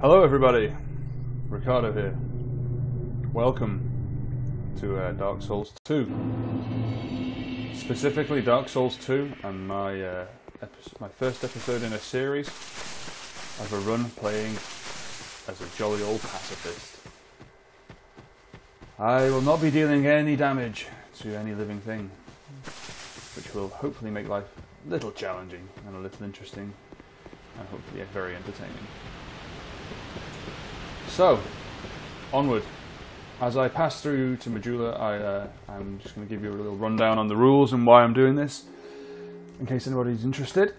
Hello everybody, Ricardo here. Welcome to Dark Souls 2. Specifically Dark Souls 2 and my first episode in a series of a run playing as a jolly old pacifist. I will not be dealing any damage to any living thing, which will hopefully make life a little challenging and a little interesting and hopefully very entertaining. So, onward. As I pass through to Majula, I'm just going to give you a little rundown on the rules and why I'm doing this, in case anybody's interested.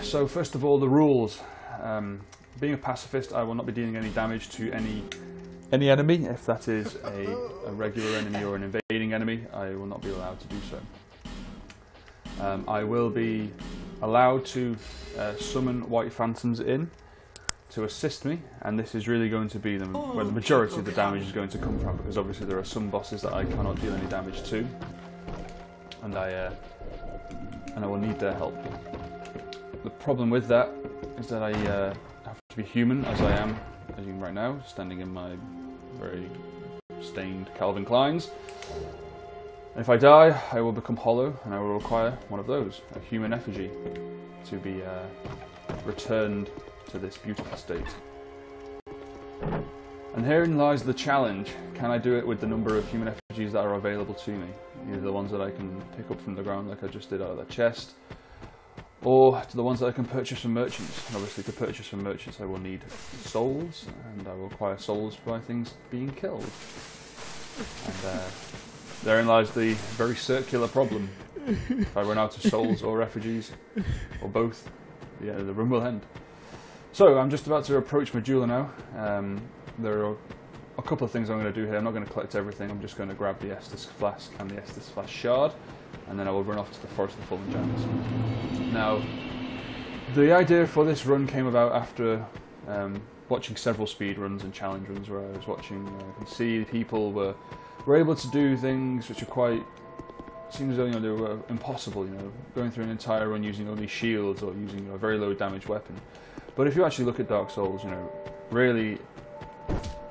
So first of all, the rules. Being a pacifist, I will not be dealing any damage to any enemy. If that is a regular enemy or an invading enemy, I will not be allowed to do so. I will be allowed to summon white phantoms in to assist me, and this is really going to be where the majority of the damage is going to come from, because obviously there are some bosses that I cannot deal any damage to, and I will need their help. The problem with that is that I have to be human, as I am right now, standing in my very stained Calvin Kleins. And if I die, I will become hollow, and I will require one of those, a human effigy, to be returned to this beautiful state. And herein lies the challenge. Can I do it with the number of human effigies that are available to me? Either the ones that I can pick up from the ground like I just did out of the chest, or to the ones that I can purchase from merchants. And obviously to purchase from merchants I will need souls, and I will require souls by things being killed. And therein lies the very circular problem. If I run out of souls or effigies, or both, yeah, the run will end. So I'm just about to approach Majula now. There are a couple of things I'm going to do here. I'm not going to collect everything. I'm just going to grab the Estus Flask and the Estus Flask Shard, and then I will run off to the Forest of the Fallen Giants. Now, the idea for this run came about after watching several speed runs and challenge runs where I was watching, I can see people were able to do things which are quite, seems as though they were impossible, going through an entire run using only shields or using a very low damage weapon. But if you actually look at Dark Souls, really,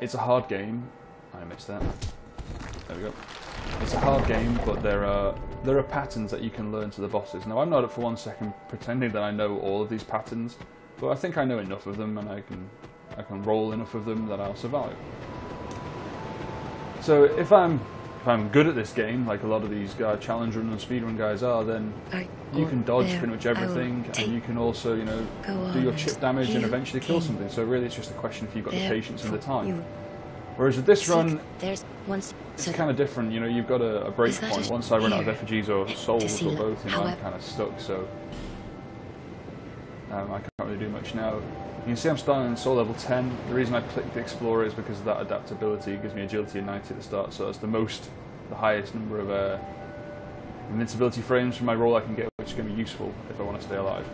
it's a hard game. I missed that. There we go. It's a hard game, but there are patterns that you can learn to the bosses. Now, I'm not for one second pretending that I know all of these patterns, but I think I know enough of them, and I can roll enough of them that I'll survive. So if I'm good at this game, like a lot of these challenge run and speedrun guys are, then you can dodge pretty much everything, and you can also, do your chip damage and eventually kill something. So really, it's just a question if you've got the patience and the time. Whereas with this run, it's kind of different. You've got a break point. Once I run out of effigies or souls or both, I'm kind of stuck. So I can't really do much now. You can see I'm starting on soul level 10. The reason I clicked the Explorer is because of that adaptability. It gives me agility of 90 at the start, so that's the highest number of invincibility frames for my roll I can get, which is going to be useful if I want to stay alive.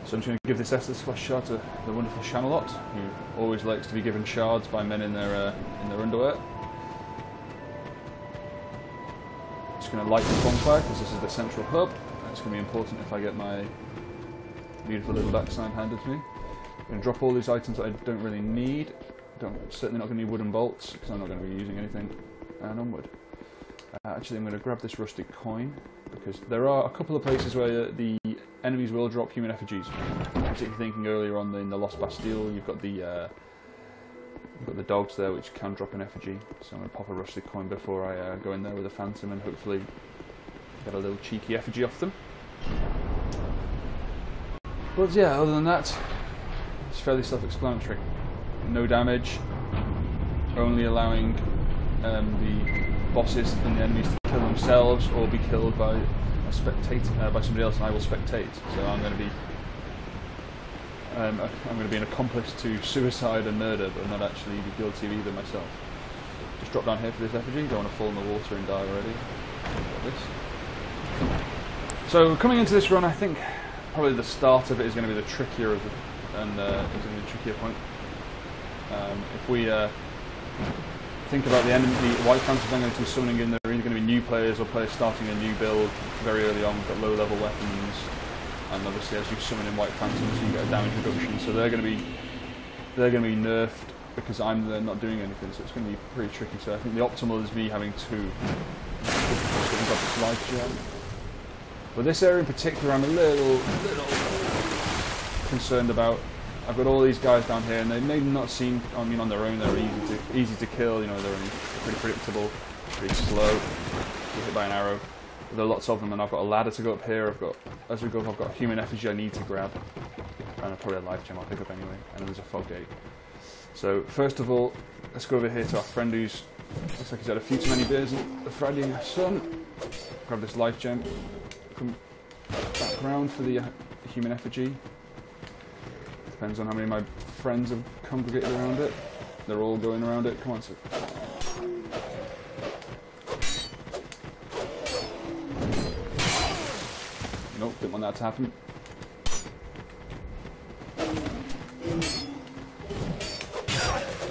So I'm just going to give this Estus Flask Shard to the wonderful Shamalot, who always likes to be given shards by men in their underwear. Just going to light the bonfire because this is the central hub. It's going to be important if I get my beautiful little backside handed to me. I'm going to drop all these items that I don't really need. Certainly not going to need wooden bolts, because I'm not going to be using anything. And onward. Actually, I'm going to grab this rustic coin, because there are a couple of places where the enemies will drop human effigies. Particularly thinking earlier on in the Lost Bastille, you've got the dogs there which can drop an effigy. So I'm going to pop a rustic coin before I go in there with a phantom and hopefully get a little cheeky effigy off them. But yeah, other than that, it's fairly self-explanatory. No damage, only allowing the bosses and the enemies to kill themselves or be killed by by somebody else, and I will spectate. So I'm going to be an accomplice to suicide and murder, but not actually be guilty of either myself. Just drop down here for this effigy. Don't want to fall in the water and die already. Like this. So coming into this run, I think probably the start of it is going to be the trickier it's going to be the trickier point. If we think about the white phantoms I'm going to be summoning in, they're either going to be new players or players starting a new build very early on. We've got low level weapons, and obviously as you summon in white phantoms you get a damage reduction, so they're going to be they're going to be nerfed because I'm there not doing anything, so it's going to be pretty tricky. So I think the optimal is me having 2. We've got this life gem. But this area in particular, I'm a little concerned about. I've got all these guys down here, and they may not seem, I mean, on their own, they're easy to kill. You know, they're pretty predictable, pretty slow. Get hit by an arrow. But there are lots of them, and I've got a ladder to go up here. As we go up, I've got a human effigy I need to grab, and probably a life gem I'll pick up anyway. And then there's a fog gate. So first of all, let's go over here to our friend who's looks like he's had a few too many beers in the Friday sun. Grab this life gem. Come back around for the human effigy. Depends on how many of my friends have congregated around it. They're all going around it. Come on, sir. Nope, didn't want that to happen.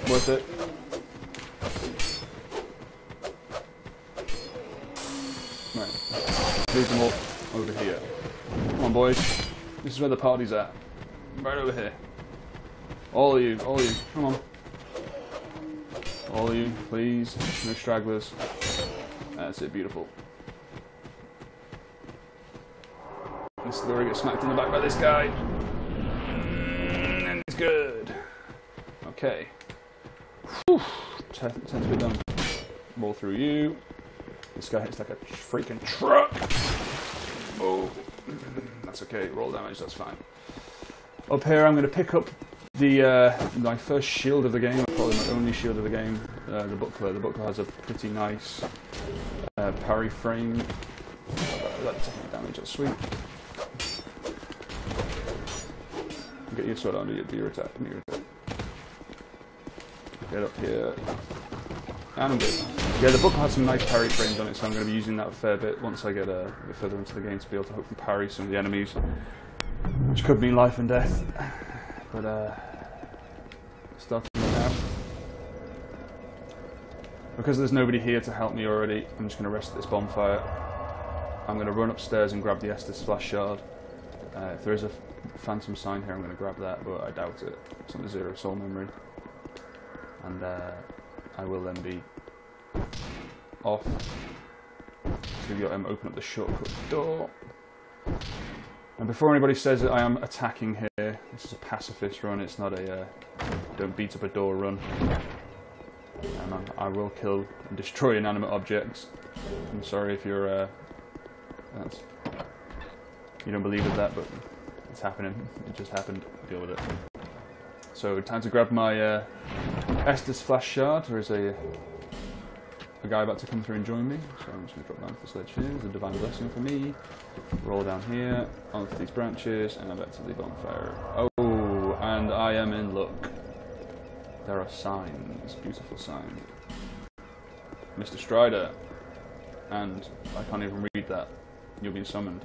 Worth it. Right. Leave them all over here. Come on, boys. This is where the party's at. Right over here. All of you, come on. All of you, please. No stragglers. That's it, beautiful. This is where we get smacked in the back by this guy. And it's good. Okay. Whew. 10 to be done. Roll through you. This guy hits like a freaking truck. Oh. That's okay, roll damage, that's fine. Up here I'm going to pick up the my first shield of the game, probably my only shield of the game, the buckler. The buckler has a pretty nice parry frame. That's taking damage, that's sweet. Get your sword on, do your attack, Get up here. And I'm good. Yeah, the buckler has some nice parry frames on it, so I'm going to be using that a fair bit once I get a bit further into the game to be able to hopefully parry some of the enemies, which could mean life and death. But starting now. Because there's nobody here to help me already, I'm just going to rest at this bonfire. I'm going to run upstairs and grab the Estus Splash Shard. If there is a phantom sign here, I'm going to grab that, but I doubt it. It's on the 0 soul memory. And I will then be off to open up the shortcut door. And before anybody says that I am attacking here, this is a pacifist run, it's not a don't beat up a door run. And I will kill and destroy inanimate objects. I'm sorry if you're you don't believe in that, but it's happening. It just happened. Deal with it. So time to grab my Estus Flash Shard. There is a guy about to come through and join me, so I'm just going to drop down for the sledge here. There's a divine blessing for me. Roll down here, onto these branches, and I'm back to the bonfire. Oh, and I am in luck. There are signs, beautiful signs. Mr. Strider, and I can't even read that. You're being summoned.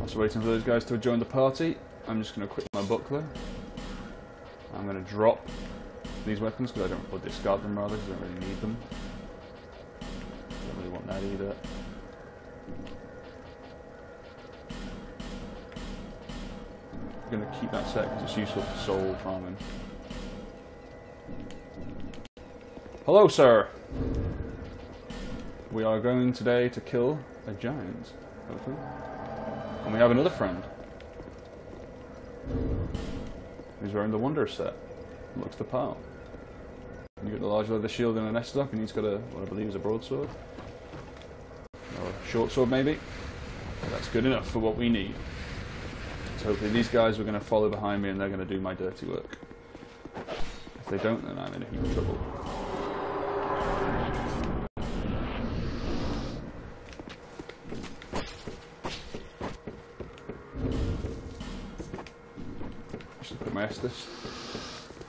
Also waiting for those guys to join the party. I'm just going to equip my buckler. I'm going to drop these weapons because I don't, or discard them rather, because I don't really need them. Don't really want that either. I'm going to keep that set because it's useful for soul farming. Hello, sir. We are going today to kill a giant, hopefully. And we have another friend. He's wearing the Wonder set. Looks the part. You got the large leather shield and an S-lock, and he's got what I believe is a broadsword. Or a short sword, maybe. That's good enough for what we need. So hopefully these guys are going to follow behind me and they're going to do my dirty work. If they don't, then I'm in a heap of trouble. Just put my Estus.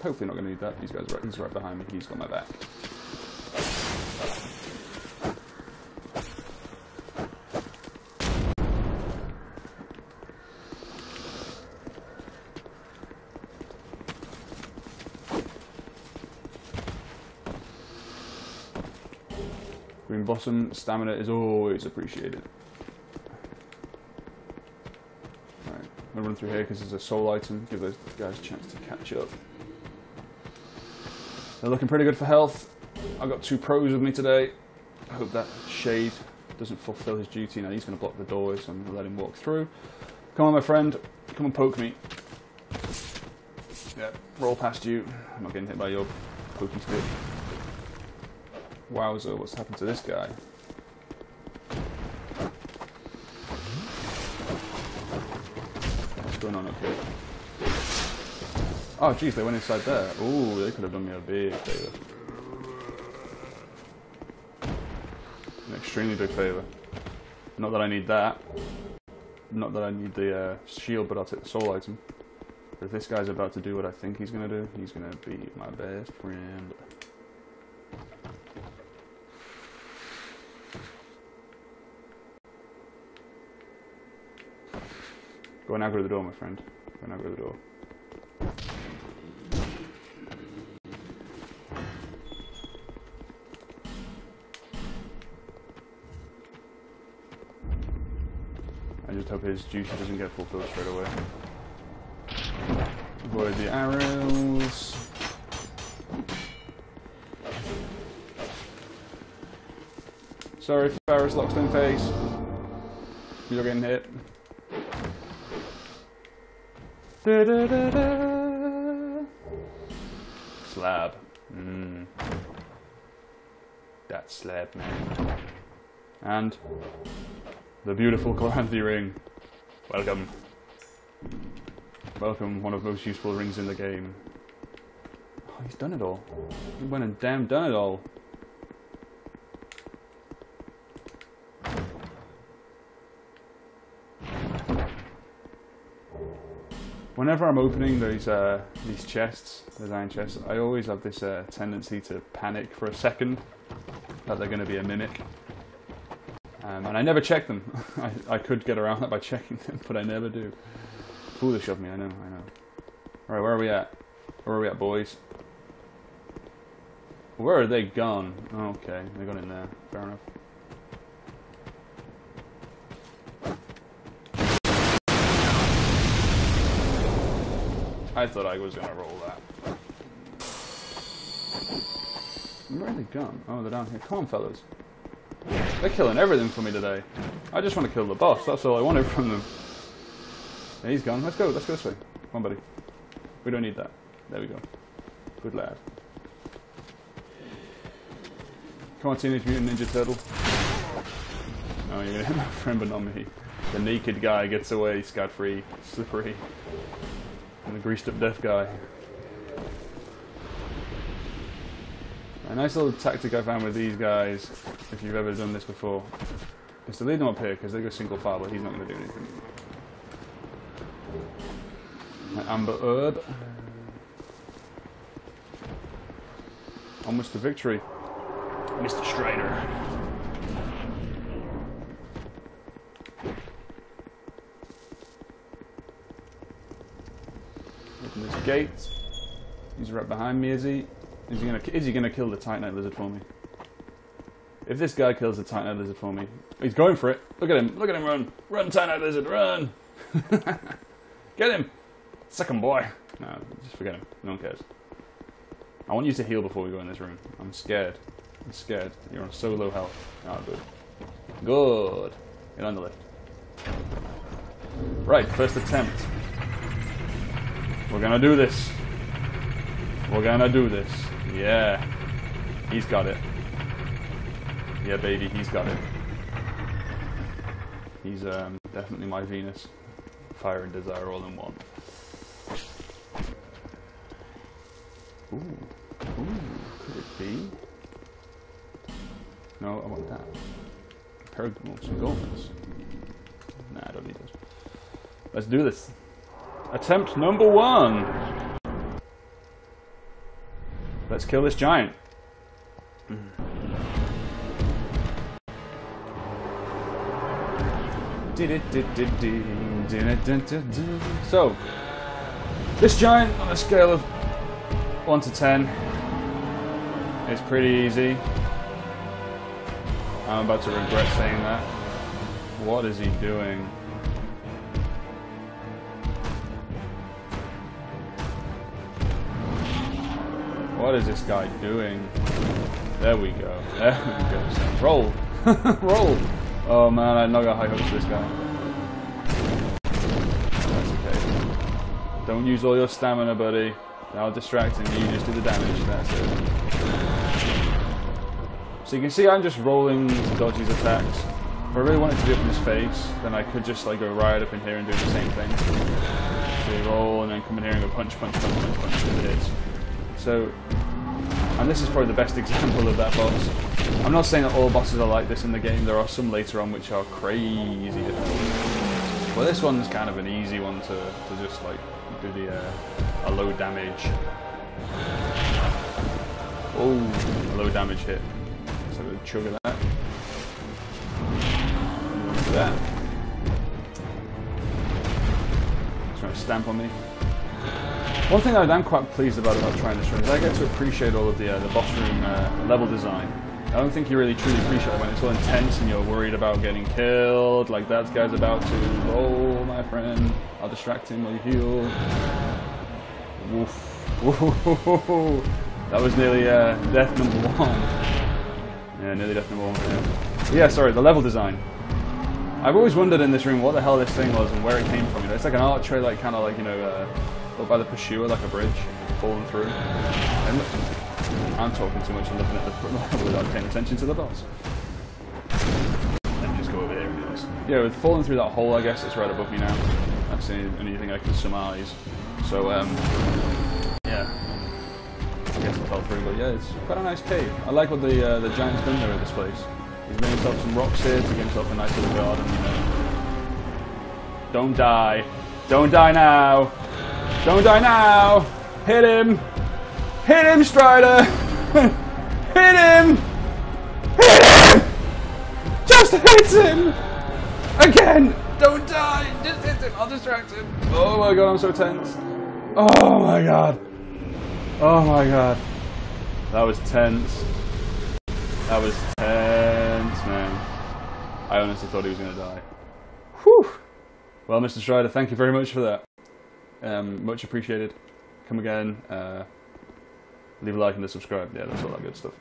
Hopefully not going to need that. He's right behind me. He's got my back. Green Blossom stamina is always appreciated. Alright, I'm going to to run through here because there's a soul item. Give those guys a chance to catch up. They're looking pretty good for health. I've got 2 pros with me today. I hope that shade doesn't fulfill his duty. Now he's going to block the doorway, so I'm going to let him walk through. Come on, my friend. Come and poke me. Yeah, roll past you. I'm not getting hit by your pokey stick. Wowzer, what's happened to this guy? What's going on up here? Oh, jeez, they went inside there. Ooh, they could have done me a big favour. An extremely big favour. Not that I need that. Not that I need the shield, but I'll take the soul item. But if this guy's about to do what I think he's going to do, he's going to be my best friend. Go and aggro the door, my friend. Go and aggro the door. I just hope his duty doesn't get fulfilled straight away. Avoid the arrows. Sorry, Ferris Lockstone face. You're getting hit. Da, da, da, da. Slab. That slab, man. And the beautiful Calamity ring. Welcome. Welcome, one of the most useful rings in the game. Oh, he's done it all. He went and damn done it all. Whenever I'm opening these chests, those iron chests, I always have this tendency to panic for a second that they're going to be a mimic. And I never check them. I could get around that by checking them, but I never do. Foolish of me, I know. Alright, where are we at? Where are we at, boys? Where are they gone? Oh, okay, they got in there. Fair enough. I thought I was going to roll that. Where are they gone? Oh, they're down here. Come on, fellas. They're killing everything for me today. I just want to kill the boss. That's all I wanted from them. Yeah, he's gone. Let's go this way. Come on, buddy. We don't need that. There we go. Good lad. Come on, Teenage Mutant Ninja Turtle. Oh, you're gonna hit my friend, but not me. The naked guy gets away scot-free. Slippery. And the greased up deaf guy. A nice little tactic I found with these guys, if you've ever done this before, is to lead them up here, because they go single file, but he's not going to do anything. My Amber Herb. Almost to victory. Mr. Strider. Open this gate. He's right behind me, is he? Is he gonna kill the Titanite Lizard for me? If this guy kills the Titanite Lizard for me, he's going for it. Look at him run! Run, Titanite Lizard, run! Get him! Second boy! No, just forget him. No one cares. I want you to heal before we go in this room. I'm scared. You're on so low health. Oh, good. Good! Get on the lift. Right, first attempt. We're gonna do this. Yeah. He's got it. Yeah, baby, he's got it. He's definitely my Venus. Fire and desire all in one. Ooh. Could it be? No, I want that. Some golds. Nah, I don't need those. Let's do this. Attempt number 1. Let's kill this giant. So, this giant on a scale of 1 to 10 is pretty easy. I'm about to regret saying that. What is he doing? What is this guy doing? There we go. There we go. So roll. Roll. Oh man, I'm not got high hopes for this guy. That's okay. Don't use all your stamina, buddy. I'll distract him. You just do the damage. That's it. So you can see I'm just rolling to dodge these attacks. If I really wanted to be up in his face, then I could just like go right up in here and do the same thing. So you roll and then come in here and go punch, punch, punch, punch, punch to the hits. So, and this is probably the best example of that boss. I'm not saying that all bosses are like this in the game. There are some later on which are crazy difficult. Well, this one's kind of an easy one to just like do a low damage. Oh, a low damage hit. So a chug of that. That. He's trying to stamp on me. One thing that I'm quite pleased about trying this run is I get to appreciate all of the boss room level design. I don't think you really truly appreciate it when it's all intense and you're worried about getting killed, like that guy's about to roll, my friend. I'll distract him while you heal. Woof. Whoa. That was nearly death number 1. Yeah, nearly death number 1 for him. Yeah, sorry, the level design. I've always wondered in this room what the hell this thing was and where it came from. You know, it's like an archway, like kind of like, you know, up by the Pacifist, like a bridge, falling through. And I'm talking too much and looking at the front level without paying attention to the boss. Let me just go over here and do this. Yeah, with falling through that hole, I guess it's right above me now. That's the only thing I can surmise. So, yeah. I guess I fell through, but yeah, it's quite a nice cave. I like what the giant's done there at this place. He's made himself some rocks here to get himself a nice little garden, you know. Don't die. Don't die now. Don't die now. Hit him. Hit him, Strider. Hit him. Hit him. Just hit him. Again. Don't die. Just hit him. I'll distract him. Oh my god, I'm so tense. Oh my god. Oh my god. That was tense. That was tense, man. I honestly thought he was going to die. Whew. Well, Mr. Strider, thank you very much for that. Much appreciated. Come again. Leave a like and subscribe. Yeah, that's all that good stuff.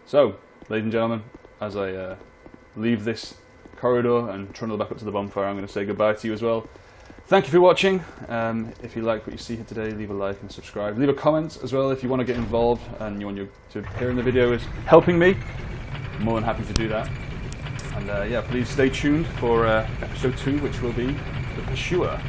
So, ladies and gentlemen, as I leave this corridor and trundle back up to the bonfire, I'm going to say goodbye to you as well. Thank you for watching. If you like what you see here today, leave a like and subscribe. Leave a comment as well if you want to get involved and you want to appear in the video as helping me. I'm more than happy to do that. And yeah, please stay tuned for episode 2, which will be the Pursuer.